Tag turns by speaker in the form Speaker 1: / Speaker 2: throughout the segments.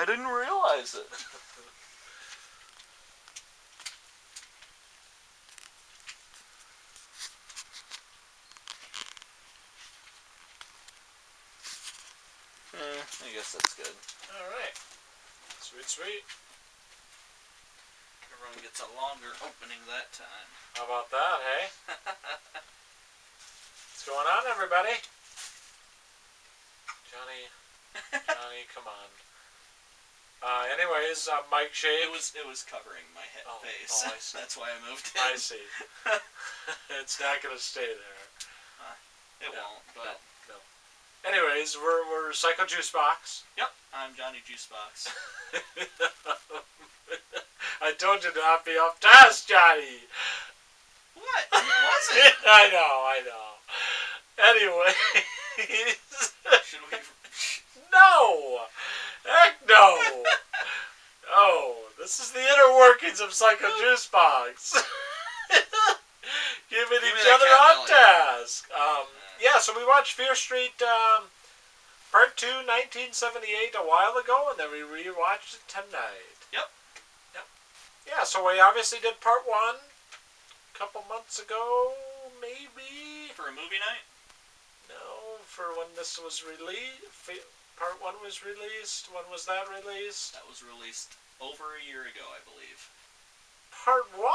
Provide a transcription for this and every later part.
Speaker 1: I didn't realize it. I guess that's good.
Speaker 2: Alright. Sweet, sweet.
Speaker 1: Everyone gets a longer opening that time.
Speaker 2: How about that, hey? What's going on, everybody? Johnny, come on. Anyways, Mike Shake.
Speaker 1: It was covering my face.
Speaker 2: Oh, I see.
Speaker 1: That's why I moved it.
Speaker 2: I see. It's not gonna stay there.
Speaker 1: It won't, but...
Speaker 2: No. Anyways, we're Psycho Juicebox.
Speaker 1: Yep, I'm Johnny Juicebox.
Speaker 2: I told you to not be off task, Johnny.
Speaker 1: What? It wasn't.
Speaker 2: I know. Anyway.
Speaker 1: Should we...
Speaker 2: No! Heck no! Oh, this is the inner workings of Psycho Juicebox. Giving each other on task. Yeah, so we watched Fear Street Part 2, 1978 a while ago, and then we rewatched it tonight.
Speaker 1: Yep.
Speaker 2: Yeah, so we obviously did Part 1 a couple months ago, maybe.
Speaker 1: For a movie night?
Speaker 2: No, for when this was released. Part 1 was released. When was that released?
Speaker 1: That was released over a year ago, I believe.
Speaker 2: Part 1?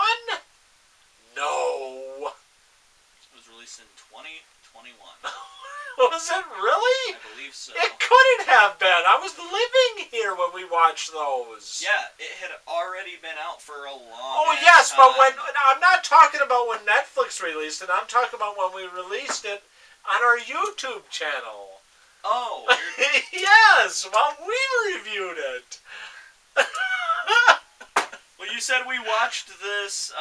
Speaker 2: No.
Speaker 1: It was released in 2021.
Speaker 2: Was it really?
Speaker 1: I believe so.
Speaker 2: It couldn't have been. I was living here when we watched those.
Speaker 1: Yeah, it had already been out for a long
Speaker 2: yes,
Speaker 1: time.
Speaker 2: but I'm not talking about when Netflix released it. I'm talking about when we released it on our YouTube channel.
Speaker 1: Oh.
Speaker 2: Yes, while we reviewed it.
Speaker 1: Well, you said we watched this...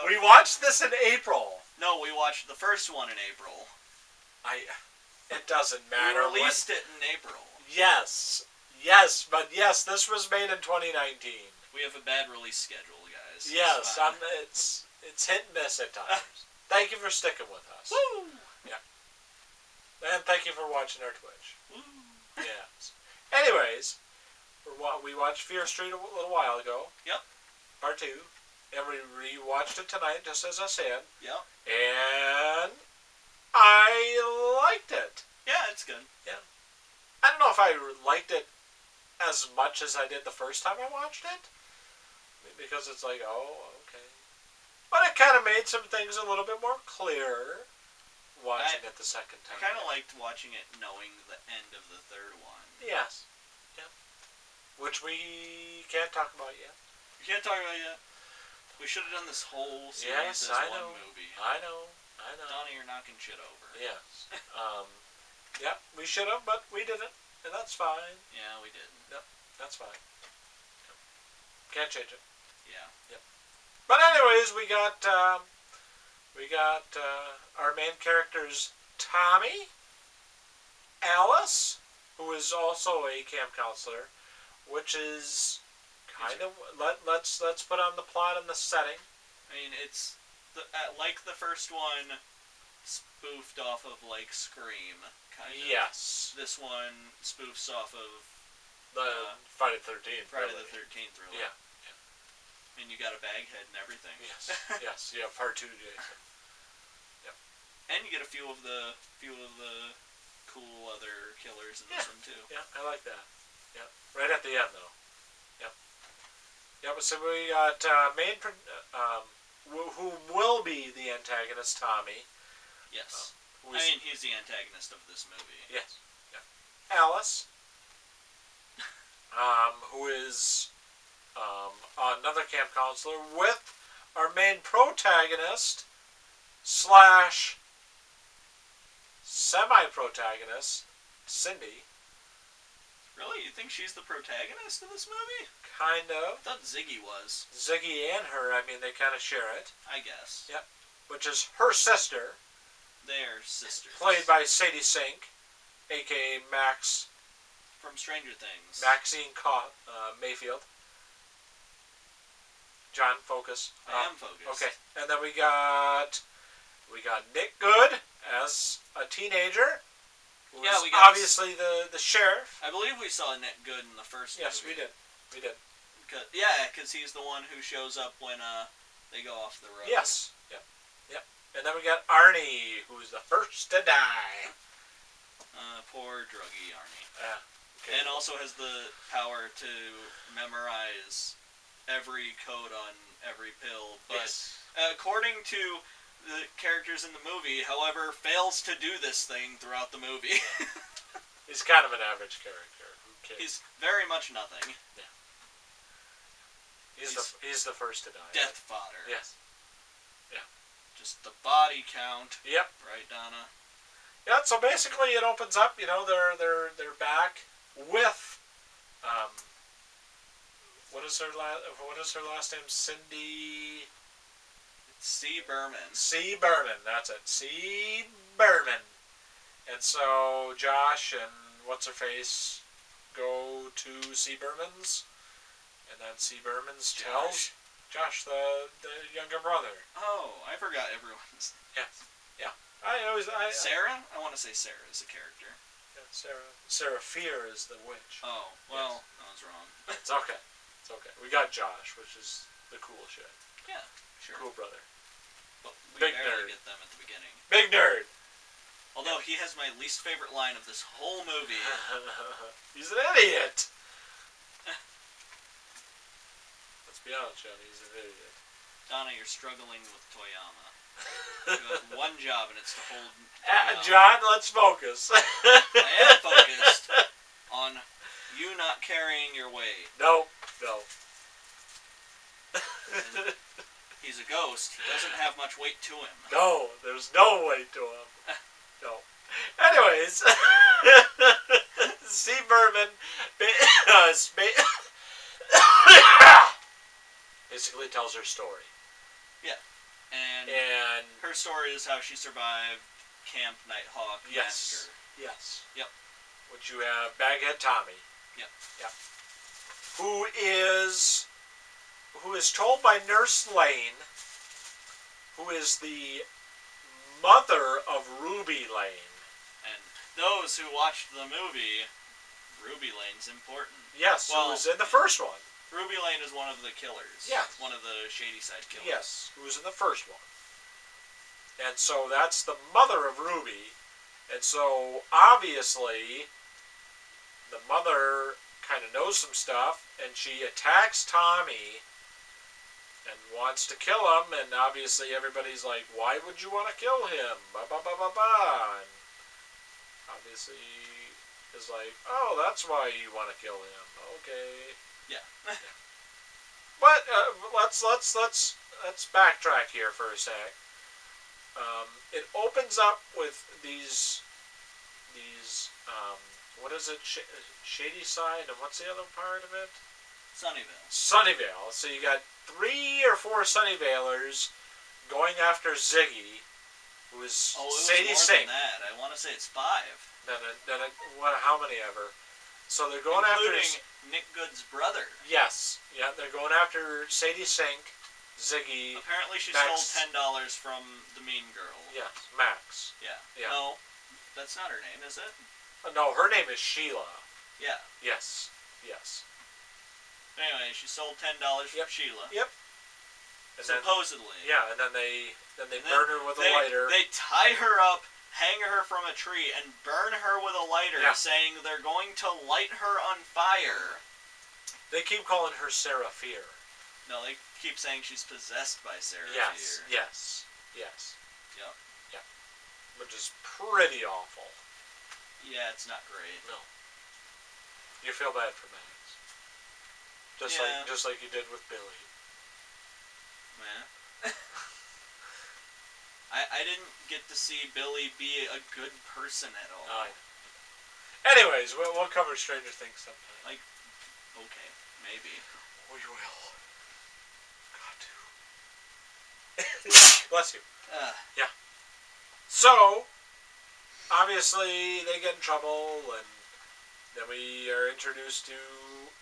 Speaker 2: We watched this in April.
Speaker 1: No, we watched the first one in April.
Speaker 2: It doesn't matter.
Speaker 1: We released it in April.
Speaker 2: Yes, but this was made in 2019.
Speaker 1: We have a bad release schedule, guys.
Speaker 2: Yes, it's hit and miss at times. Thank you for sticking with us.
Speaker 1: Woo!
Speaker 2: Yeah. And thank you for watching our Twitch.
Speaker 1: Woo!
Speaker 2: Yes. Anyways, we watched Fear Street a little while ago.
Speaker 1: Yep.
Speaker 2: Part 2. And we rewatched it tonight, just as I said.
Speaker 1: Yep.
Speaker 2: And I liked it.
Speaker 1: Yeah, it's good.
Speaker 2: Yeah. I don't know if I liked it as much as I did the first time I watched it. Because it's like, oh, okay. But it kind of made some things a little bit more clear watching it the second time.
Speaker 1: I kind of liked watching it knowing the end of the third one.
Speaker 2: Yes. Yeah. Which we can't talk about yet.
Speaker 1: We can't talk about it yet. We should have done this whole series as one movie.
Speaker 2: I know.
Speaker 1: Donnie, you're knocking shit over.
Speaker 2: Yes. Yeah, we should have, but we didn't. And that's fine.
Speaker 1: Yeah, we didn't.
Speaker 2: Yep, that's fine. Yep. Can't change it.
Speaker 1: Yeah.
Speaker 2: Yep. But anyways, we got our main characters, Tommy, Alice, who is also a camp counselor, which is kind of let's put on the plot and the setting.
Speaker 1: I mean, it's like the first one, spoofed off of like Scream, kind of.
Speaker 2: Yes.
Speaker 1: This one spoofs off of
Speaker 2: the Friday the 13th.
Speaker 1: Friday the 13th, really.
Speaker 2: Yeah.
Speaker 1: And you got a baghead and everything.
Speaker 2: Yes. Yes. Yeah. Part 2, Jason. Yep.
Speaker 1: And you get a few of the cool other killers in this one too.
Speaker 2: Yeah, I like that. Yeah. Right at the end, though. Yep. Yeah. But so we got who will be the antagonist, Tommy.
Speaker 1: Yes. I mean, he's the antagonist of this movie.
Speaker 2: Yes. Yeah. Alice, who is another camp counselor with our main protagonist / semi-protagonist, Cindy.
Speaker 1: Really? You think she's the protagonist of this movie?
Speaker 2: Kind of.
Speaker 1: I thought Ziggy was.
Speaker 2: Ziggy and her, I mean, they kind of share it.
Speaker 1: I guess.
Speaker 2: Yep. Which is her sister.
Speaker 1: They're sisters.
Speaker 2: Played by Sadie Sink, a.k.a. Max.
Speaker 1: From Stranger Things.
Speaker 2: Maxine Mayfield. John, focus.
Speaker 1: I am focused.
Speaker 2: Okay. And then we got Nick Good as a teenager. who
Speaker 1: Yeah,
Speaker 2: is
Speaker 1: we got
Speaker 2: obviously the sheriff.
Speaker 1: I believe we saw Nick Good in the first
Speaker 2: Yes,
Speaker 1: movie.
Speaker 2: we did. We did.
Speaker 1: Because he's the one who shows up when they go off the road.
Speaker 2: Yes. Yep. Yep. And then we got Arnie, who's the first to die.
Speaker 1: Poor druggy Arnie.
Speaker 2: Yeah. Okay.
Speaker 1: And also has the power to memorize every code on every pill. But
Speaker 2: yes.
Speaker 1: According to the characters in the movie, however, fails to do this thing throughout the movie.
Speaker 2: He's kind of an average character. Who cares?
Speaker 1: He's very much nothing.
Speaker 2: Yeah. He's the first to die.
Speaker 1: Death fodder.
Speaker 2: Yes. Yeah.
Speaker 1: Just the body count.
Speaker 2: Yep.
Speaker 1: Right, Donna?
Speaker 2: Yeah, so basically it opens up, they're back with what is her last name? Cindy
Speaker 1: C. Berman.
Speaker 2: C. Berman, that's it. C. Berman. And so Josh and what's her face go to C. Berman's, and then C. Berman's tells Josh, the younger brother.
Speaker 1: Oh, I forgot everyone's.
Speaker 2: Yes. Yeah.
Speaker 1: Sarah? I want to say Sarah is a character.
Speaker 2: Yeah, Sarah Fear is the witch.
Speaker 1: Oh, well, yes. I was wrong.
Speaker 2: It's okay. It's okay. We got Josh, which is the cool shit.
Speaker 1: Yeah, sure.
Speaker 2: Cool brother.
Speaker 1: But we
Speaker 2: Big
Speaker 1: barely
Speaker 2: nerd.
Speaker 1: get them at the beginning.
Speaker 2: Big nerd.
Speaker 1: Although he has my least favorite line of this whole movie.
Speaker 2: He's an idiot. Let's be honest, Johnny. He's an idiot.
Speaker 1: Donna, you're struggling with Toyama. You have one job, and it's to hold
Speaker 2: John, let's focus.
Speaker 1: I am focused on you not carrying your weight.
Speaker 2: No.
Speaker 1: And he's a ghost. He doesn't have much weight to him.
Speaker 2: No, there's no weight to him. No. Anyways, C. Berman basically tells her story.
Speaker 1: Yeah. And her story is how she survived Camp Nighthawk massacre.
Speaker 2: Yes.
Speaker 1: Yep.
Speaker 2: Which you have Baghead Tommy.
Speaker 1: Yep.
Speaker 2: Yep. Who is told by Nurse Lane, who is the mother of Ruby Lane.
Speaker 1: And those who watched the movie, Ruby Lane's important.
Speaker 2: Yes, who was in the first one.
Speaker 1: Ruby Lane is one of the killers.
Speaker 2: Yeah.
Speaker 1: One of the Shady Side killers.
Speaker 2: Yes, who was in the first one. And so that's the mother of Ruby. And so obviously the mother kind of knows some stuff, and she attacks Tommy and wants to kill him, and obviously everybody's like, why would you want to kill him? Ba ba ba ba ba. And obviously is like, oh, that's why you want to kill him. Okay.
Speaker 1: Yeah.
Speaker 2: But let's backtrack here for a sec. It opens up with these what is it? Shady Side, and what's the other part of it?
Speaker 1: Sunnyvale.
Speaker 2: Sunnyvale. So you got 3 or 4 Sunnyvalers going after Ziggy, who is Sadie Sink.
Speaker 1: More than that. I want to say it's 5.
Speaker 2: How many ever? So they're going
Speaker 1: including Nick Good's brother.
Speaker 2: Yes. Yeah, they're going after Sadie Sink, Ziggy.
Speaker 1: Apparently she
Speaker 2: Max.
Speaker 1: stole $10 from the mean girl.
Speaker 2: Yes, Max.
Speaker 1: Yeah.
Speaker 2: Yeah.
Speaker 1: No, that's not her name, is it?
Speaker 2: No, her name is Sheila.
Speaker 1: Yeah.
Speaker 2: Yes.
Speaker 1: Anyway, she sold $10 from Sheila.
Speaker 2: Yep. And
Speaker 1: supposedly.
Speaker 2: And then they burn her with a lighter.
Speaker 1: They tie her up, hang her from a tree, and burn her with a lighter, saying they're going to light her on fire.
Speaker 2: They keep calling her Sarah Fear.
Speaker 1: No, they keep saying she's possessed by Sarah
Speaker 2: Fear. Yes.
Speaker 1: Yep.
Speaker 2: Which is pretty awful.
Speaker 1: Yeah, it's not great.
Speaker 2: No. You feel bad for Max. Just like you did with Billy.
Speaker 1: Man. I didn't get to see Billy be a good person at all.
Speaker 2: I know. Anyways, we'll cover Stranger Things sometime.
Speaker 1: Okay, maybe.
Speaker 2: We will. Got to. Bless you. Yeah. So, obviously, they get in trouble, and then we are introduced to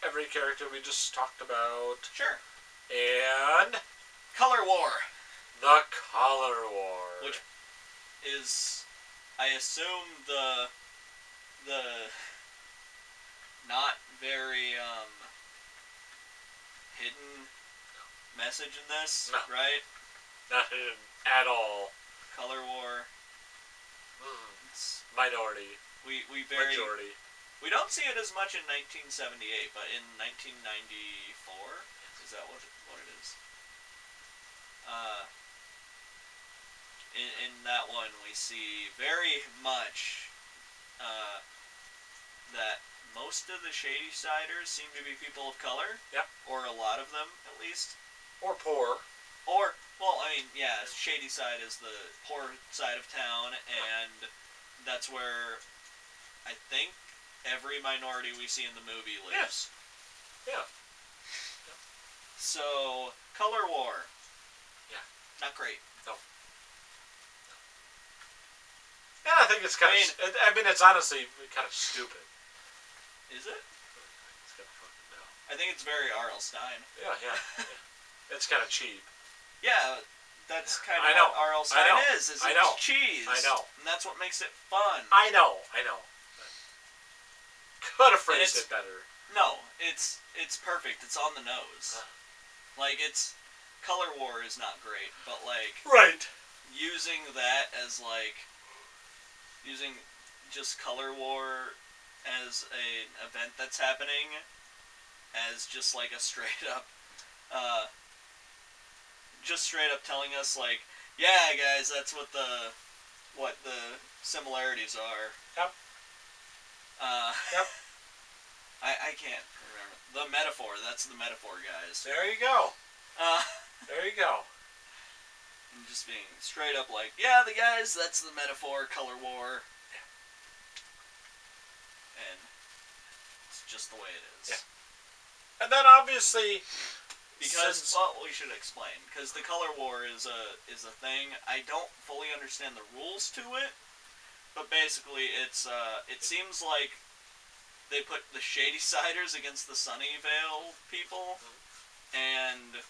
Speaker 2: every character we just talked about.
Speaker 1: Sure.
Speaker 2: And
Speaker 1: Color War.
Speaker 2: The Color War.
Speaker 1: Which is, I assume, the the not very hidden message in this,
Speaker 2: no.
Speaker 1: right?
Speaker 2: Not hidden at all.
Speaker 1: Color war.
Speaker 2: Minority.
Speaker 1: We
Speaker 2: Majority.
Speaker 1: We don't see it as much in 1978, but in 1994, is that what it is? In that one, we see very much that most of the Shadysiders seem to be people of color.
Speaker 2: Yep.
Speaker 1: Or a lot of them, at least.
Speaker 2: Or poor.
Speaker 1: Or, well, I mean, yeah, Shadyside is the poor side of town, and that's where I think every minority we see in the movie lives.
Speaker 2: Yes. Yeah.
Speaker 1: So, color war.
Speaker 2: Yeah.
Speaker 1: Not great.
Speaker 2: No. And I think it's kind of... I mean, it's honestly kind of stupid.
Speaker 1: Is it?
Speaker 2: It's kind of fucking dumb.
Speaker 1: I think it's very R.L. Stein.
Speaker 2: Yeah. It's kind of cheap.
Speaker 1: Yeah, that's kind of
Speaker 2: what
Speaker 1: R.L. Stein is it's cheese.
Speaker 2: I know.
Speaker 1: And that's what makes it fun.
Speaker 2: I know. Could have phrased it better.
Speaker 1: No, it's perfect. It's on the nose. Like, color war is not great, but, like...
Speaker 2: Right.
Speaker 1: Using that as, like... Using just color war as an event that's happening as just, like, a straight up... just straight up telling us, like, yeah, guys, that's what the similarities are.
Speaker 2: Yep. Yep.
Speaker 1: I can't remember. The metaphor, that's the metaphor, guys.
Speaker 2: There you go. There you go.
Speaker 1: And just being straight up like, yeah, the guys, that's the metaphor, color war.
Speaker 2: Yeah.
Speaker 1: And it's just the way it is.
Speaker 2: Yeah. And then obviously...
Speaker 1: Because, well, we should explain. Because the color war is a thing. I don't fully understand the rules to it. But basically, it seems like they put the Shadysiders against the Sunnyvale people. And,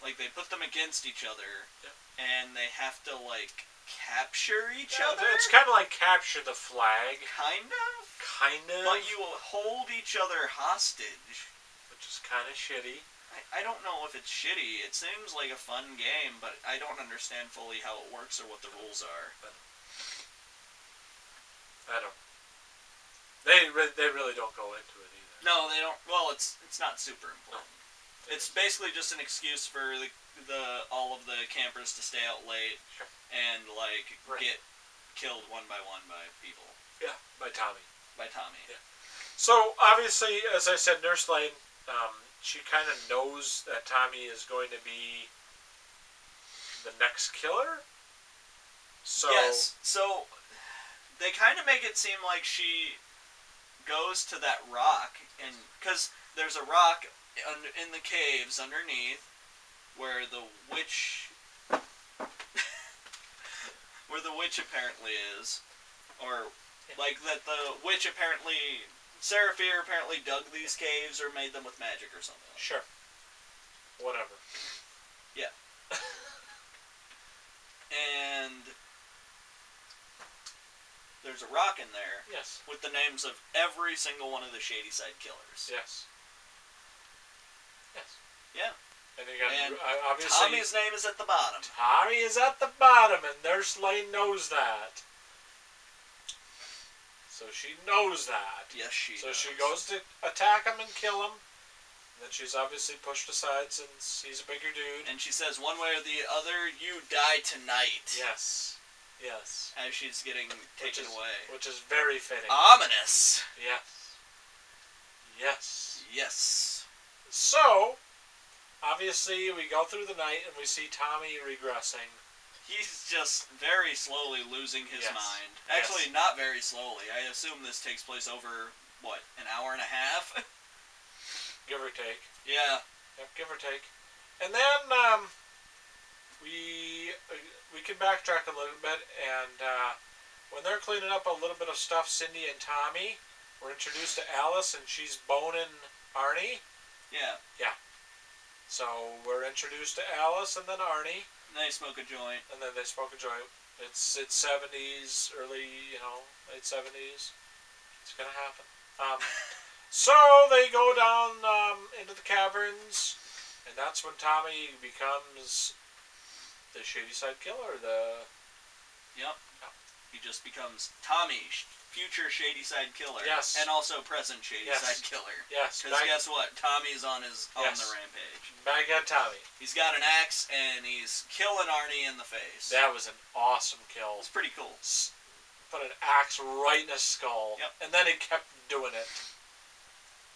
Speaker 1: like, they put them against each other.
Speaker 2: Yeah.
Speaker 1: And they have to, like, capture each other.
Speaker 2: It's kind of like capture the flag.
Speaker 1: Kind of. But you hold each other hostage.
Speaker 2: Which is kind of shitty.
Speaker 1: I don't know if it's shitty. It seems like a fun game, but I don't understand fully how it works or what the rules are.
Speaker 2: I don't. They really don't go into it either.
Speaker 1: No, they don't. Well, it's not super important. No. It's basically just an excuse for all of the campers to stay out late and like get killed one by people.
Speaker 2: Yeah, by Tommy.
Speaker 1: Yeah.
Speaker 2: So obviously, as I said, Nurse Lane. She kind of knows that Tommy is going to be the next killer. So
Speaker 1: yes. So they kind of make it seem like she goes to that rock, and because there's a rock in the caves underneath where the witch apparently is, or like that the witch apparently. Sarah Fear apparently dug these caves or made them with magic or something.
Speaker 2: Sure. Whatever.
Speaker 1: Yeah. And there's a rock in there.
Speaker 2: Yes.
Speaker 1: With the names of every single one of the Shadyside killers.
Speaker 2: Yes.
Speaker 1: Yeah.
Speaker 2: And you got obviously
Speaker 1: Tommy's name is at the bottom.
Speaker 2: Tommy is at the bottom, and Nurse Lane knows that. So she knows that.
Speaker 1: Yes, she does.
Speaker 2: So she goes to attack him and kill him. And then she's obviously pushed aside since he's a bigger dude.
Speaker 1: And she says, one way or the other, you die tonight.
Speaker 2: Yes.
Speaker 1: As she's getting taken away.
Speaker 2: Which is very fitting.
Speaker 1: Ominous. Yes.
Speaker 2: So, obviously, we go through the night and we see Tommy regressing.
Speaker 1: He's just very slowly losing his mind. Actually, not very slowly. I assume this takes place over, what, an hour and a half?
Speaker 2: Give or take.
Speaker 1: Yeah.
Speaker 2: Yep, give or take. And then, we can backtrack a little bit, and, when they're cleaning up a little bit of stuff, Cindy and Tommy, we're introduced to Alice, and she's boning Arnie.
Speaker 1: Yeah.
Speaker 2: So, we're introduced to Alice and then Arnie.
Speaker 1: And they smoke a joint.
Speaker 2: It's 70s, late 70s. It's gonna happen. So they go down into the caverns, and that's when Tommy becomes the Shadyside Killer.
Speaker 1: Yep. He just becomes Tommy, future Shadyside Killer.
Speaker 2: Yes.
Speaker 1: And also present Shadyside Killer.
Speaker 2: Yes.
Speaker 1: Because guess what? Tommy's on the rampage.
Speaker 2: Baghead Tommy.
Speaker 1: He's got an axe and he's killing Arnie in the face.
Speaker 2: That was an awesome kill.
Speaker 1: It's pretty cool.
Speaker 2: Put an axe right in his skull.
Speaker 1: Yep.
Speaker 2: And then he kept doing it.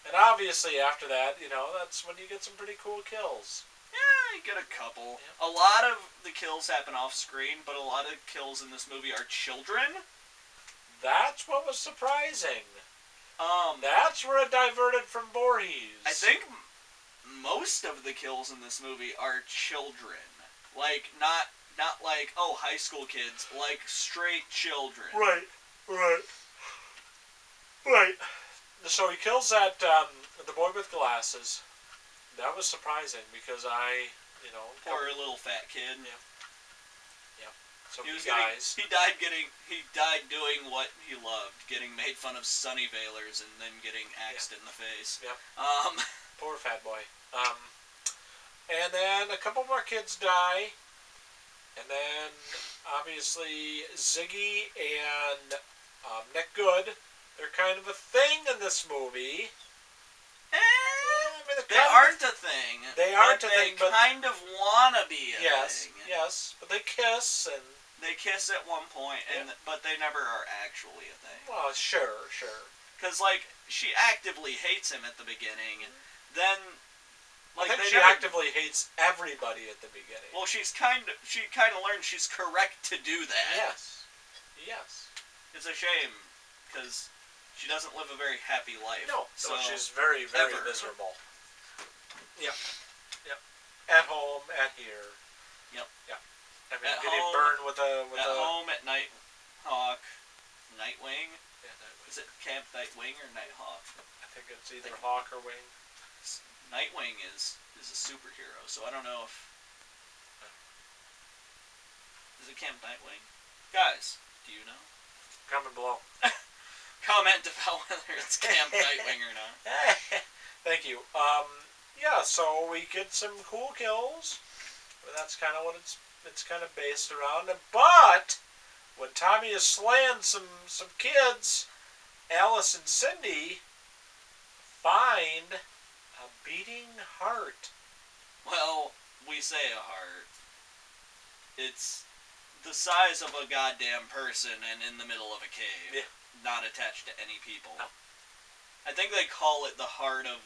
Speaker 2: And obviously after that, that's when you get some pretty cool kills.
Speaker 1: Yeah, you get a couple. Yeah. A lot of the kills happen off screen, but a lot of kills in this movie are children.
Speaker 2: That's what was surprising.
Speaker 1: That's
Speaker 2: where it diverted from Voorhees.
Speaker 1: I think most of the kills in this movie are children. Like, not like, high school kids. Like, straight children.
Speaker 2: Right. So he kills the boy with glasses. That was surprising because
Speaker 1: poor little fat kid.
Speaker 2: Yeah. So
Speaker 1: he died doing what he loved, getting made fun of Sunny Veilers and then getting axed in the face.
Speaker 2: Yep.
Speaker 1: Poor
Speaker 2: fat boy. And then a couple more kids die, and then obviously Ziggy and Nick Good. They're kind of a thing in this movie.
Speaker 1: They aren't a thing.
Speaker 2: They aren't a thing, but
Speaker 1: they kind of wanna be a thing.
Speaker 2: Yes, but they kiss and
Speaker 1: they kiss at one point, but they never are actually a thing.
Speaker 2: Well, sure.
Speaker 1: Because she actively hates him at the beginning, then
Speaker 2: I think she actively hates everybody at the beginning.
Speaker 1: Well, she kind of learns she's correct to do that.
Speaker 2: Yes.
Speaker 1: It's a shame because she doesn't live a very happy life.
Speaker 2: No, she's very, very miserable. Yep. At home, at here.
Speaker 1: Yep.
Speaker 2: I mean, getting burned with a...
Speaker 1: At home, at Nighthawk. Nightwing?
Speaker 2: Yeah, Nightwing.
Speaker 1: Is it Camp Nightwing or Nighthawk?
Speaker 2: I think it's either Hawk or Wing.
Speaker 1: Nightwing is a superhero, so I don't know if... Is it Camp Nightwing? Guys, do you know?
Speaker 2: Comment below.
Speaker 1: Comment about whether it's Camp Nightwing or not.
Speaker 2: Thank you. So we get some cool kills. That's kind of what it's kind of based around. But when Tommy is slaying some kids, Alice and Cindy find a beating heart.
Speaker 1: Well, we say a heart. It's the size of a goddamn person and in the middle of a cave.
Speaker 2: Yeah. Not
Speaker 1: attached to any people.
Speaker 2: No.
Speaker 1: I think they call it the heart of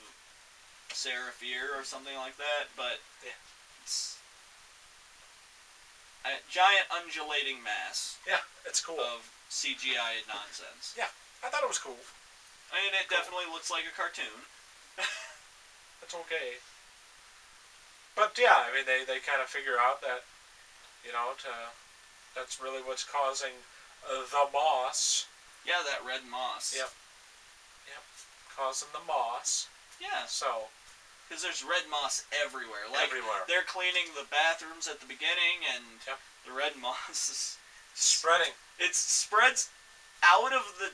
Speaker 1: Seraphir or something like that, but it's a giant undulating mass.
Speaker 2: Yeah, it's cool.
Speaker 1: Of CGI nonsense.
Speaker 2: Yeah, I thought it was cool.
Speaker 1: I mean, it definitely looks like a cartoon.
Speaker 2: That's okay. But yeah, I mean, they kind of figure out that, that's really what's causing the moss.
Speaker 1: Yeah, that red moss.
Speaker 2: Yep. Causing the moss.
Speaker 1: Yeah.
Speaker 2: So.
Speaker 1: Because there's red moss everywhere.
Speaker 2: Everywhere.
Speaker 1: They're cleaning the bathrooms at the beginning, and the red moss is
Speaker 2: spreading.
Speaker 1: It spreads out of the.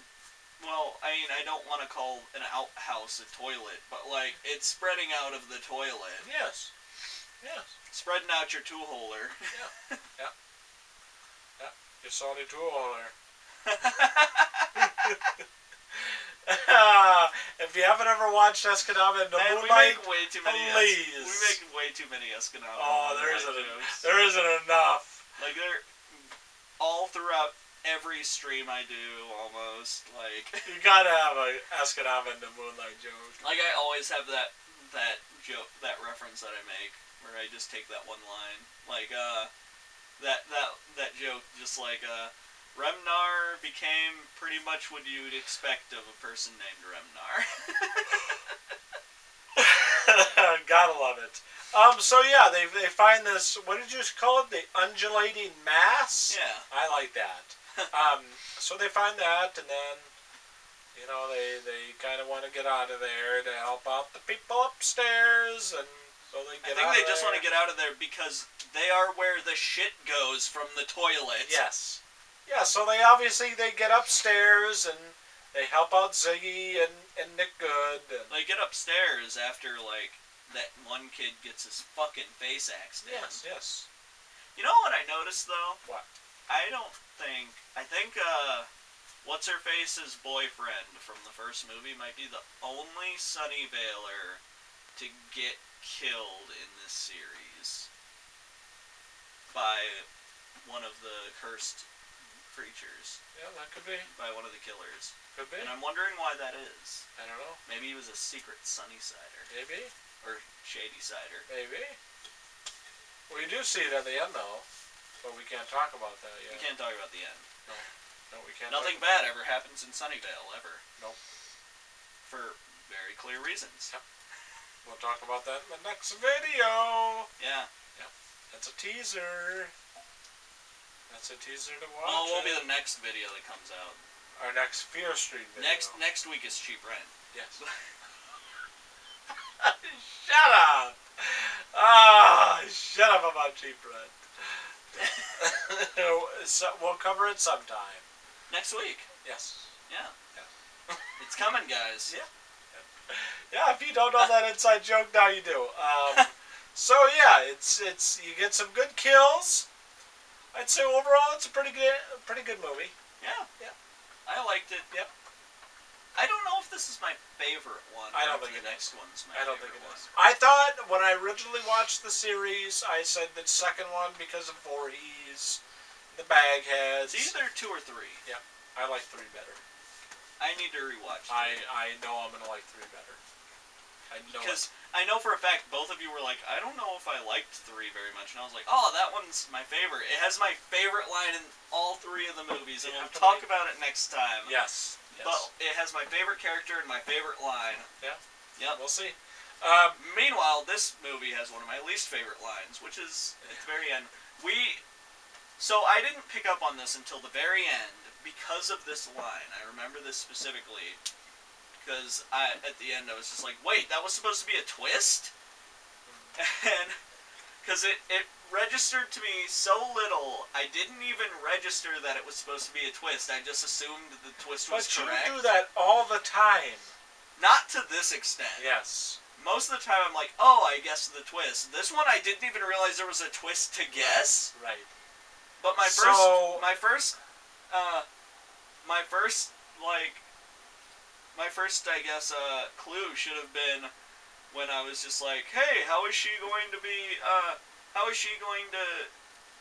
Speaker 1: Well, I mean, I don't want to call an outhouse a toilet, but it's spreading out of the toilet.
Speaker 2: Yes.
Speaker 1: Spreading out your tool holder.
Speaker 2: Yeah. Your salty tool holder. If you haven't ever watched Escanaba in the Moonlight,
Speaker 1: we make way too many Escanaba.
Speaker 2: Oh, there isn't enough.
Speaker 1: They're all throughout every stream I do, almost.
Speaker 2: You gotta have a Escanaba in the Moonlight joke.
Speaker 1: I always have that joke, that reference that I make, where I just take that one line. That joke, just Remnar became pretty much what you'd expect of a person named Remnar.
Speaker 2: Gotta love it. So yeah, they find this, what did you call it? The undulating mass?
Speaker 1: Yeah.
Speaker 2: I like that. So they find that, and then, they kind of want to get out of there to help out the people upstairs, and so they get out of there.
Speaker 1: I think they just want to get out of there because they are where the shit goes from the toilet.
Speaker 2: Yes. Yeah, so they get upstairs, and They help out Ziggy and Nick Good. And
Speaker 1: They get upstairs after, like, that one kid gets his fucking face axed in.
Speaker 2: yes.
Speaker 1: You know what I noticed, though?
Speaker 2: What?
Speaker 1: I think, What's-Her-Face's boyfriend from the first movie might be the only Sunnyvaler to get killed in this series by one of the cursed creatures.
Speaker 2: Yeah, that could be.
Speaker 1: By one of the killers.
Speaker 2: Could be.
Speaker 1: And I'm wondering why that is.
Speaker 2: I don't know.
Speaker 1: Maybe he was a secret Sunnysider.
Speaker 2: Maybe.
Speaker 1: Or Shady Sider.
Speaker 2: Maybe. We do see it at the end, though. But we can't talk about that yet.
Speaker 1: We can't talk about the end.
Speaker 2: No, we can't.
Speaker 1: Nothing bad ever happens in Sunnyvale, ever.
Speaker 2: Nope.
Speaker 1: For very clear reasons.
Speaker 2: Yep. We'll talk about that in the next video.
Speaker 1: Yeah.
Speaker 2: Yep. That's a teaser. That's a teaser to watch.
Speaker 1: Well, it won't be the next video that comes out.
Speaker 2: Our next Fear Street video.
Speaker 1: Next week is Cheap Rent.
Speaker 2: Yes. Shut up! Shut up about Cheap Rent. So, we'll cover it sometime.
Speaker 1: Next week.
Speaker 2: Yes.
Speaker 1: Yeah. It's coming, guys.
Speaker 2: Yeah. Yeah, if you don't know that inside joke, now you do. So yeah, it's you get some good kills. I'd say overall it's a pretty good movie.
Speaker 1: Yeah.
Speaker 2: Yeah.
Speaker 1: I liked it.
Speaker 2: Yep.
Speaker 1: I don't know if this is my favorite one.
Speaker 2: I don't
Speaker 1: or
Speaker 2: think
Speaker 1: the next one's my
Speaker 2: I don't
Speaker 1: favorite
Speaker 2: think it
Speaker 1: one.
Speaker 2: is. I thought when I originally watched the series, I said the second one because of Voorhees, the Bagheads.
Speaker 1: It's either 2 or 3.
Speaker 2: Yeah, I like 3 better.
Speaker 1: I need to rewatch 3.
Speaker 2: I know I'm gonna like 3 better. I know
Speaker 1: because I know for a fact both of you were like, I don't know if I liked 3 very much, and I was like, oh, that one's my favorite. It has my favorite line in all 3 of the movies, and we'll talk about it next time.
Speaker 2: Yes.
Speaker 1: But it has my favorite character and my favorite line.
Speaker 2: Yeah.
Speaker 1: Yep.
Speaker 2: We'll see.
Speaker 1: Meanwhile, this movie has one of my least favorite lines, which is at the very end. So I didn't pick up on this until the very end because of this line. I remember this specifically because at the end I was just like, wait, that was supposed to be a twist? And because it registered to me so little, I didn't even register that it was supposed to be a twist. I just assumed the twist was correct.
Speaker 2: But you do that all the time.
Speaker 1: Not to this extent.
Speaker 2: Yes.
Speaker 1: Most of the time I'm like, oh, I guessed the twist. This one I didn't even realize there was a twist to guess.
Speaker 2: Right.
Speaker 1: But my first I guess clue should have been when I was just like, hey, how is she going to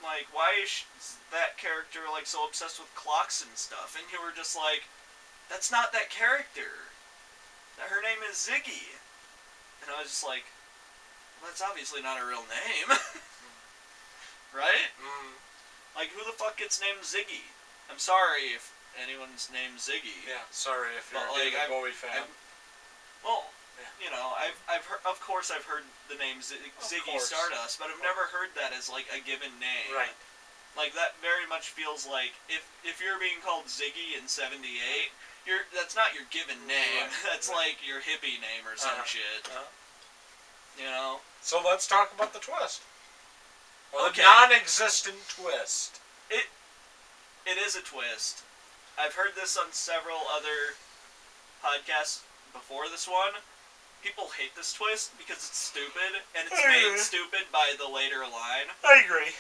Speaker 1: like, why is that character like so obsessed with clocks and stuff? And you were just like, that's not that character. Her name is Ziggy. And I was just like, well, that's obviously not her real name. Right?
Speaker 2: Mm.
Speaker 1: Like, who the fuck gets named Ziggy? I'm sorry if anyone's named Ziggy.
Speaker 2: Yeah, sorry if you're a David Bowie fan.
Speaker 1: You know, I've heard, of course I've heard the name Ziggy Stardust, but I've never heard that as like a given name.
Speaker 2: Right.
Speaker 1: Like that very much feels like if you're being called Ziggy in '78, that's not your given name. Right. That's like your hippie name or some shit. You know.
Speaker 2: So let's talk about the twist. Well,
Speaker 1: okay.
Speaker 2: The non-existent twist.
Speaker 1: It is a twist. I've heard this on several other podcasts before this one. People hate this twist because it's stupid, and it's made stupid by the later line.
Speaker 2: I agree.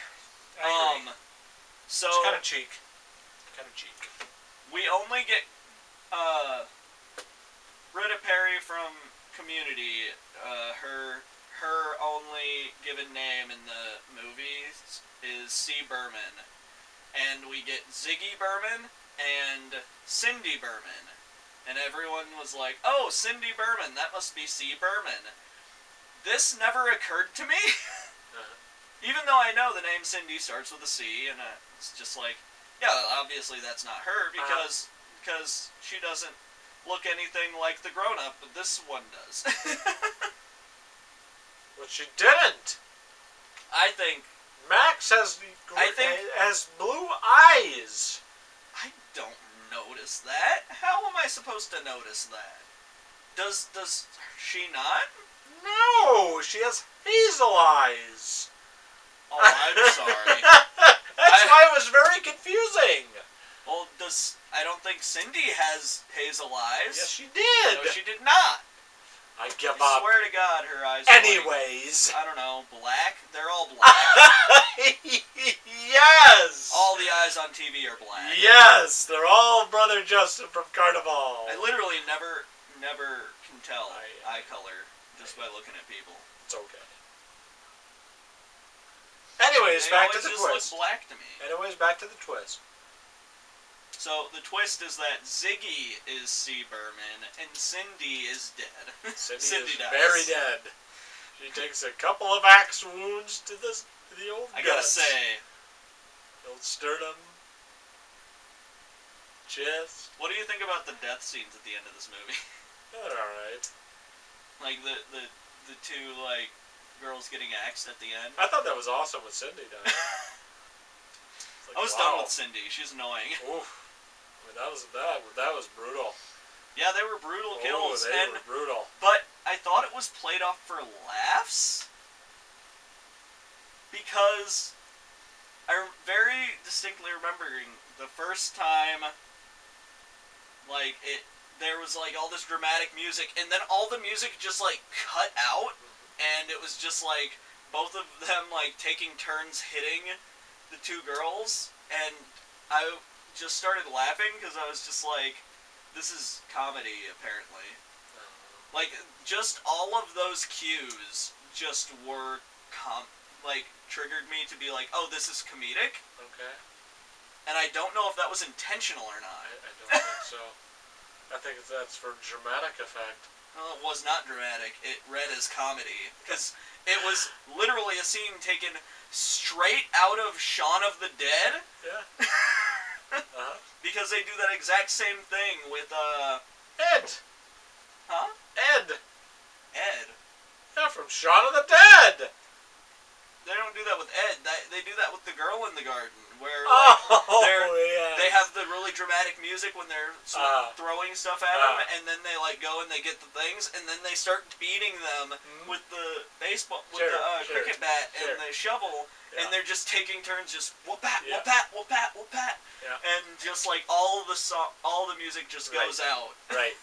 Speaker 1: So
Speaker 2: it's kind of cheek.
Speaker 1: We only get Rita Perry from Community. Her only given name in the movies is C. Berman, and we get Ziggy Berman and Cindy Berman. And everyone was like, oh, Cindy Berman, that must be C. Berman. This never occurred to me. Even though I know the name Cindy starts with a C, and it's just like, yeah, obviously that's not her, because she doesn't look anything like the grown-up, but this one does.
Speaker 2: But she didn't.
Speaker 1: I think...
Speaker 2: Max has blue eyes.
Speaker 1: I don't notice that. How am I supposed to notice that? Does she not?
Speaker 2: No, she has hazel eyes.
Speaker 1: Oh, I'm sorry.
Speaker 2: That's why it was very confusing.
Speaker 1: Well, I don't think Cindy has hazel eyes.
Speaker 2: Yes, she did.
Speaker 1: No, she did not.
Speaker 2: I give
Speaker 1: I
Speaker 2: up.
Speaker 1: swear to God, her eyes are
Speaker 2: Anyways.
Speaker 1: like, I don't know, black? They're all black.
Speaker 2: Yes!
Speaker 1: All the eyes on TV are black.
Speaker 2: Yes! They're all Brother Justin from Carnival.
Speaker 1: I literally never can tell eye color just by looking at people.
Speaker 2: It's okay. Anyways, back to the twist.
Speaker 1: They always just look black to me.
Speaker 2: Anyways, back to the twist.
Speaker 1: So, the twist is that Ziggy is C. Berman, and Cindy is dead.
Speaker 2: Cindy is
Speaker 1: dies.
Speaker 2: very dead. She takes a couple of axe wounds to the old
Speaker 1: I
Speaker 2: guts.
Speaker 1: gotta say.
Speaker 2: Old sternum. Chest.
Speaker 1: What do you think about the death scenes at the end of this movie?
Speaker 2: They're alright.
Speaker 1: Like, the two, like, girls getting axed at the end?
Speaker 2: I thought that was awesome with Cindy dying.
Speaker 1: I was done with Cindy. She's annoying.
Speaker 2: Oof. I mean, that was brutal.
Speaker 1: Yeah, they were brutal kills.
Speaker 2: They were brutal.
Speaker 1: But I thought it was played off for laughs. Because I'm very distinctly remembering the first time, like, there was, like, all this dramatic music, and then all the music just, like, cut out, and it was just, like, both of them, like, taking turns hitting the two girls, and I just started laughing because I was just like, this is comedy, apparently. Like, just all of those cues just were, triggered me to be like, oh, this is comedic?
Speaker 2: Okay.
Speaker 1: And I don't know if that was intentional or not.
Speaker 2: I don't think so. I think that's for dramatic effect.
Speaker 1: Well, it was not dramatic. It read as comedy. Because it was literally a scene taken straight out of Shaun of the Dead.
Speaker 2: Yeah.
Speaker 1: Because they do that exact same thing with,
Speaker 2: Ed!
Speaker 1: Huh?
Speaker 2: Ed!
Speaker 1: Yeah,
Speaker 2: from Shaun of the Dead!
Speaker 1: They don't do that with Ed. They do that with the girl in the garden, where
Speaker 2: yes.
Speaker 1: they have the really dramatic music when they're throwing stuff at them, and then they go and they get the things, and then they start beating them with the baseball, with the cricket bat and the shovel, and they're just taking turns, just whoop pat, whoop pat, whoop pat, whoop pat, and just like all the music just goes out.
Speaker 2: Right.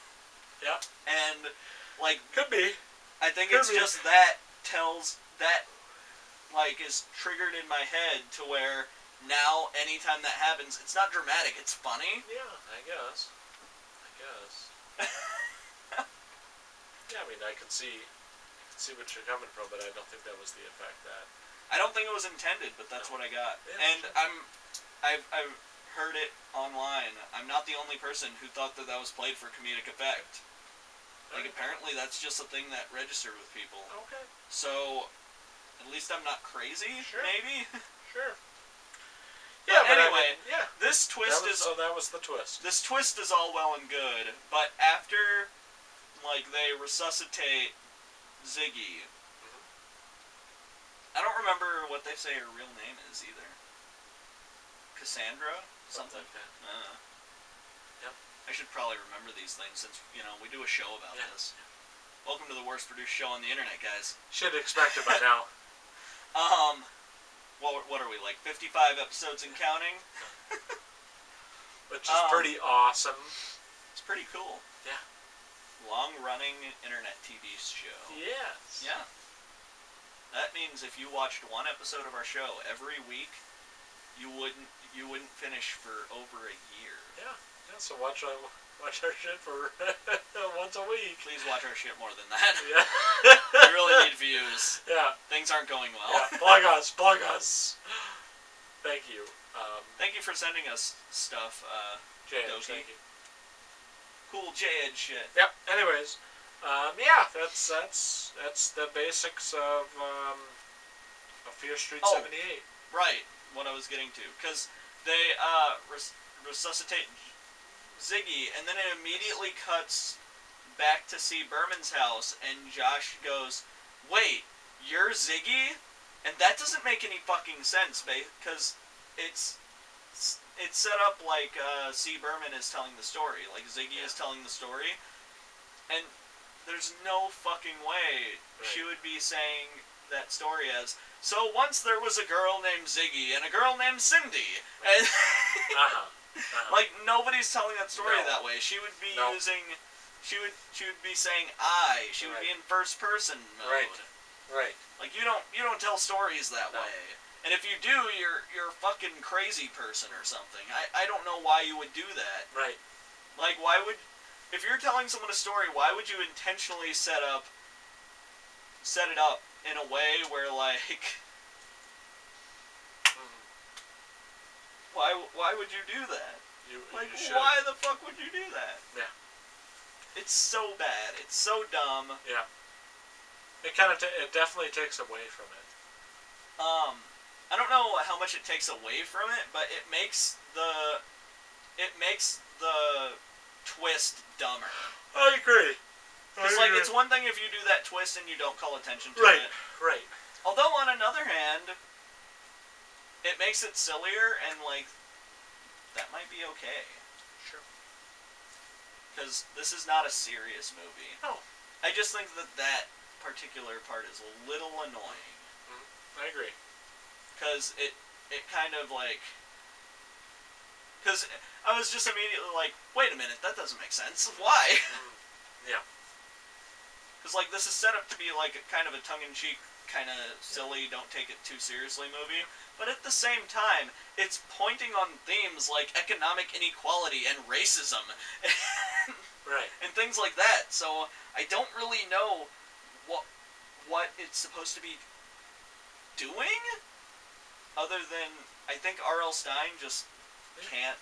Speaker 2: Yeah.
Speaker 1: And like
Speaker 2: could be.
Speaker 1: I think it's just that is triggered in my head to where now anytime that happens, it's not dramatic, it's funny.
Speaker 2: Yeah, I guess. Yeah, I mean, I can see what you're coming from, but I don't think that was the effect that.
Speaker 1: I don't think it was intended, but that's what I got.
Speaker 2: Yeah,
Speaker 1: and sure. I've heard it online. I'm not the only person who thought that was played for comedic effect. Like, apparently that's just a thing that registered with people.
Speaker 2: Okay.
Speaker 1: So, at least I'm not crazy, maybe?
Speaker 2: Sure.
Speaker 1: Yeah, but anyway, this twist
Speaker 2: So that was the twist.
Speaker 1: This twist is all well and good, but after, like, they resuscitate Ziggy, I don't remember what they say her real name is, either. Cassandra? Something like that.
Speaker 2: Yep.
Speaker 1: I should probably remember these things since, we do a show about this. Welcome to the worst produced show on the internet, guys.
Speaker 2: Should expect it by now.
Speaker 1: What are we, like 55 episodes and counting?
Speaker 2: Which is pretty awesome.
Speaker 1: It's pretty cool.
Speaker 2: Yeah.
Speaker 1: Long-running internet TV show.
Speaker 2: Yes.
Speaker 1: Yeah. That means if you watched one episode of our show every week, you wouldn't finish for over a year.
Speaker 2: Yeah. So watch our shit for once a week.
Speaker 1: Please watch our shit more than that.
Speaker 2: Yeah.
Speaker 1: We really need views.
Speaker 2: Yeah.
Speaker 1: Things aren't going well.
Speaker 2: Yeah. Plug us. Thank you.
Speaker 1: Thank you for sending us stuff,
Speaker 2: J-Edge, thank you.
Speaker 1: Cool J-Edge shit.
Speaker 2: Yep. Anyways, that's the basics of Fear Street 78.
Speaker 1: Right. What I was getting to, because they resuscitate Ziggy, and then it immediately cuts back to see Berman's house, and Josh goes, "Wait, you're Ziggy?" And that doesn't make any fucking sense, because it's set up like C. Berman is telling the story, like Ziggy is telling the story, and there's no fucking way she would be saying that story as, "So once there was a girl named Ziggy and a girl named Cindy," and Like, nobody's telling that story
Speaker 2: No.
Speaker 1: that way. She would be
Speaker 2: No.
Speaker 1: using... She would be saying I. She would
Speaker 2: Right.
Speaker 1: be in first person mode.
Speaker 2: Right. Right.
Speaker 1: Like, you don't tell stories that
Speaker 2: No.
Speaker 1: way. And if you do, you're a fucking crazy person or something. I don't know why you would do that.
Speaker 2: Right.
Speaker 1: Like, why would... If you're telling someone a story, why would you intentionally set it up in a way where, like...
Speaker 2: Mm.
Speaker 1: Why would you do that?
Speaker 2: You should.
Speaker 1: Why the fuck would you do that?
Speaker 2: Yeah.
Speaker 1: It's so bad. It's so dumb.
Speaker 2: Yeah. It kind of it definitely takes away from it.
Speaker 1: I don't know how much it takes away from it, but it makes the twist dumber.
Speaker 2: I agree.
Speaker 1: Because, like, it's one thing if you do that twist and you don't call attention to
Speaker 2: Right.
Speaker 1: it.
Speaker 2: Right.
Speaker 1: Although, on another hand, it makes it sillier, and, like, that might be okay.
Speaker 2: Sure.
Speaker 1: Because this is not a serious movie.
Speaker 2: No.
Speaker 1: I just think that particular part is a little annoying.
Speaker 2: I agree.
Speaker 1: Because it kind of, like... Because I was just immediately like, wait a minute, that doesn't make sense. Why?
Speaker 2: Yeah.
Speaker 1: Because, like, this is set up to be, like, kind of a tongue-in-cheek, kind of silly, don't take it too seriously movie. But at the same time, it's pointing on themes like economic inequality and racism.
Speaker 2: Right.
Speaker 1: And things like that. So I don't really know what it's supposed to be doing, other than I think R.L. Stine just can't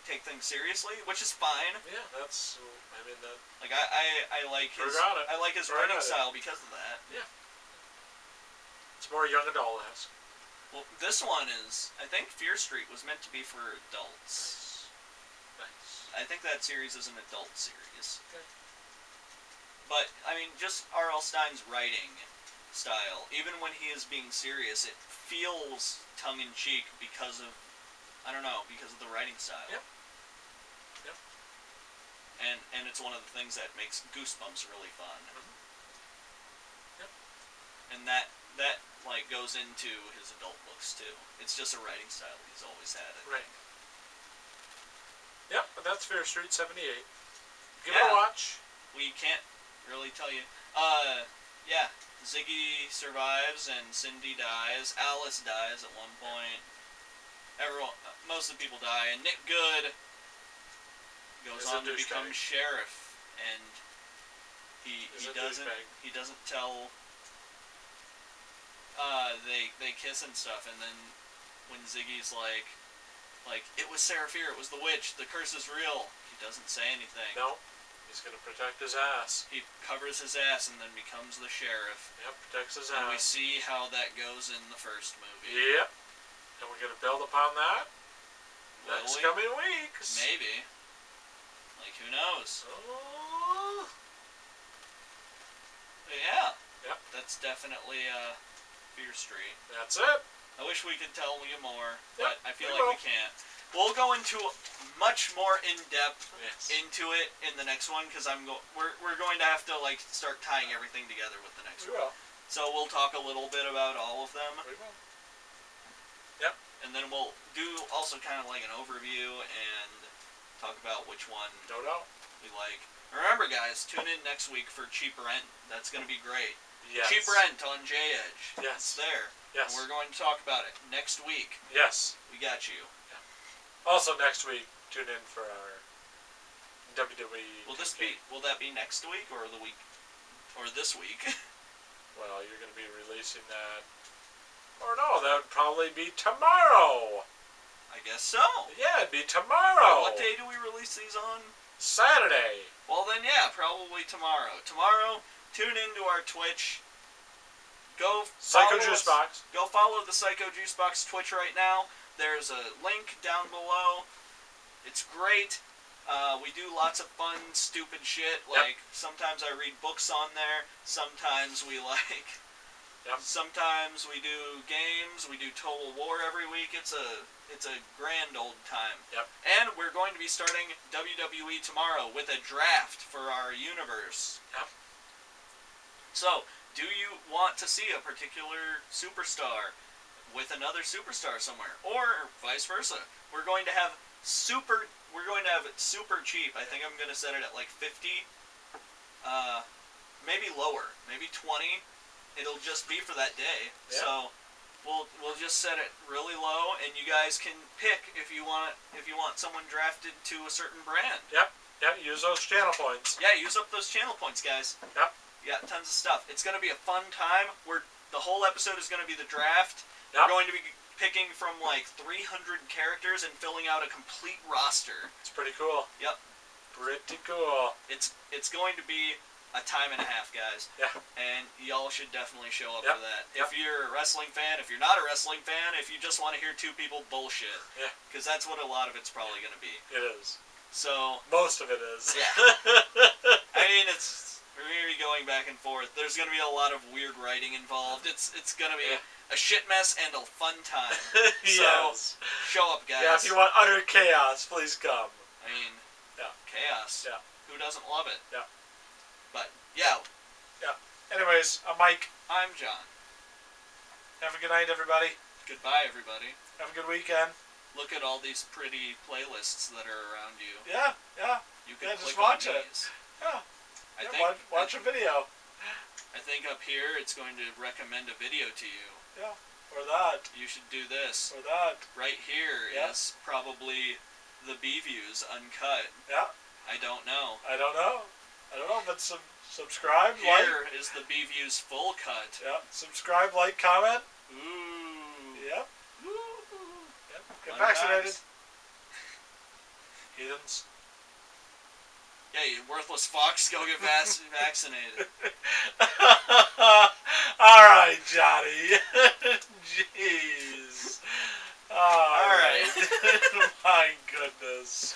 Speaker 1: take things seriously, which is fine.
Speaker 2: Yeah, that's. I mean, that.
Speaker 1: Like I like his writing style because of that.
Speaker 2: Yeah. It's more young adult-esque.
Speaker 1: Well, this one is. I think Fear Street was meant to be for adults.
Speaker 2: Nice.
Speaker 1: I think that series is an adult series.
Speaker 2: Okay.
Speaker 1: But I mean, just R.L. Stine's writing style, even when he is being serious, it feels tongue-in-cheek because of, I don't know, because of the writing style.
Speaker 2: Yep. Yep.
Speaker 1: And it's one of the things that makes Goosebumps really fun.
Speaker 2: Yep.
Speaker 1: And that like goes into his adult books too. It's just a writing style he's always had.
Speaker 2: Right. Yep, but that's Fear Street 78. Give
Speaker 1: Yeah.
Speaker 2: it a watch.
Speaker 1: We can't really tell you. Yeah. Ziggy survives and Cindy dies. Alice dies at one point. Most of the people die, and Nick Good goes on to become sheriff, and he doesn't tell. They kiss and stuff, and then when Ziggy's like it was Seraphir, it was the witch, the curse is real, he doesn't say anything.
Speaker 2: No. He's gonna protect his ass.
Speaker 1: He covers his ass and then becomes the sheriff.
Speaker 2: Yep, protects his
Speaker 1: and
Speaker 2: ass.
Speaker 1: we see how that goes in the first movie.
Speaker 2: Yep. And we're gonna build upon that next coming weeks.
Speaker 1: Maybe. Like, who knows?
Speaker 2: Oh.
Speaker 1: But yeah.
Speaker 2: Yep.
Speaker 1: That's definitely Fear Street.
Speaker 2: That's it.
Speaker 1: I wish we could tell you more,
Speaker 2: Yep,
Speaker 1: but I feel like we can't. We'll go into much more in depth into it in the next one, because we're going to have to like start tying everything together with the next one.
Speaker 2: We will.
Speaker 1: So we'll talk a little bit about all of them.
Speaker 2: We will. Yep.
Speaker 1: And then we'll do also kind of like an overview and talk about which one
Speaker 2: No doubt.
Speaker 1: we like. Remember, guys, tune in next week for Cheap Rent. That's going to be great.
Speaker 2: Yes.
Speaker 1: Cheap Rent on J-Edge.
Speaker 2: Yes.
Speaker 1: It's there.
Speaker 2: Yes.
Speaker 1: And we're going to talk about it next week.
Speaker 2: Yes.
Speaker 1: We got you.
Speaker 2: Also next week, tune in for our WWE.
Speaker 1: Will that be next week or the week or this week?
Speaker 2: Well, you're going to be releasing that. Or no, that would probably be tomorrow.
Speaker 1: I guess so.
Speaker 2: Yeah, it'd be tomorrow.
Speaker 1: What day do we release these on?
Speaker 2: Saturday.
Speaker 1: Well then, yeah, probably tomorrow. Tomorrow, tune into our Twitch. Go follow
Speaker 2: Juicebox.
Speaker 1: Go follow the Psycho Juicebox Twitch right now. There's a link down below. It's great. We do lots of fun, stupid shit. Like, sometimes I read books on there. Sometimes we Sometimes we do games. We do Total War every week. It's a grand old time.
Speaker 2: Yep.
Speaker 1: And we're going to be starting WWE tomorrow with a draft for our universe.
Speaker 2: Yep.
Speaker 1: So, do you want to see a particular superstar with another superstar somewhere, or vice versa? we're going to have it super cheap. I think I'm going to set it at like 50, maybe lower, maybe 20. It'll just be for that day.
Speaker 2: Yeah.
Speaker 1: So we'll just set it really low, and you guys can pick if you want someone drafted to a certain brand.
Speaker 2: Yep. Yeah, use those channel points.
Speaker 1: Yeah, use up those channel points, guys.
Speaker 2: Yep.
Speaker 1: Yeah, tons of stuff. It's going to be a fun time. The whole episode is going to be the draft.
Speaker 2: Yep.
Speaker 1: We're going to be picking from like 300 characters and filling out a complete roster.
Speaker 2: It's pretty cool.
Speaker 1: Yep.
Speaker 2: Pretty cool.
Speaker 1: It's going to be a time and a half, guys.
Speaker 2: Yeah.
Speaker 1: And y'all should definitely show up
Speaker 2: Yep.
Speaker 1: for that.
Speaker 2: Yep.
Speaker 1: If you're a wrestling fan, if you're not a wrestling fan, if you just want to hear two people bullshit.
Speaker 2: Yeah.
Speaker 1: Because that's what a lot of it's probably going to be.
Speaker 2: It is.
Speaker 1: So.
Speaker 2: Most of it is.
Speaker 1: Yeah. I mean, we're going to be going back and forth. There's going to be a lot of weird writing involved. It's going to be a shit mess and a fun time.
Speaker 2: Yes.
Speaker 1: So, show up, guys.
Speaker 2: Yeah, if you want utter chaos, please come.
Speaker 1: I mean,
Speaker 2: yeah.
Speaker 1: Chaos.
Speaker 2: Yeah.
Speaker 1: Who doesn't love it?
Speaker 2: Yeah.
Speaker 1: But, yeah.
Speaker 2: Yeah. Anyways, I'm Mike.
Speaker 1: I'm John.
Speaker 2: Have a good night, everybody.
Speaker 1: Goodbye, everybody.
Speaker 2: Have a good weekend.
Speaker 1: Look at all these pretty playlists that are around you.
Speaker 2: Yeah, yeah.
Speaker 1: You can
Speaker 2: just
Speaker 1: click
Speaker 2: watch
Speaker 1: on
Speaker 2: it.
Speaker 1: these.
Speaker 2: Yeah.
Speaker 1: I think,
Speaker 2: watch a video.
Speaker 1: I think up here it's going to recommend a video to you.
Speaker 2: Yeah. Or that.
Speaker 1: You should do this.
Speaker 2: Or that.
Speaker 1: Right here is probably the B-Views Uncut.
Speaker 2: Yeah.
Speaker 1: I don't know.
Speaker 2: But subscribe,
Speaker 1: Here
Speaker 2: like.
Speaker 1: is the B-Views Full Cut.
Speaker 2: Yeah. Subscribe, like, comment.
Speaker 1: Ooh.
Speaker 2: Yep.
Speaker 1: Ooh.
Speaker 2: Yep. Get
Speaker 1: Fun
Speaker 2: vaccinated.
Speaker 1: times.
Speaker 2: Heathens.
Speaker 1: Yeah, you worthless fox, go get vaccinated.
Speaker 2: Alright, Johnny. Jeez. Alright. My goodness.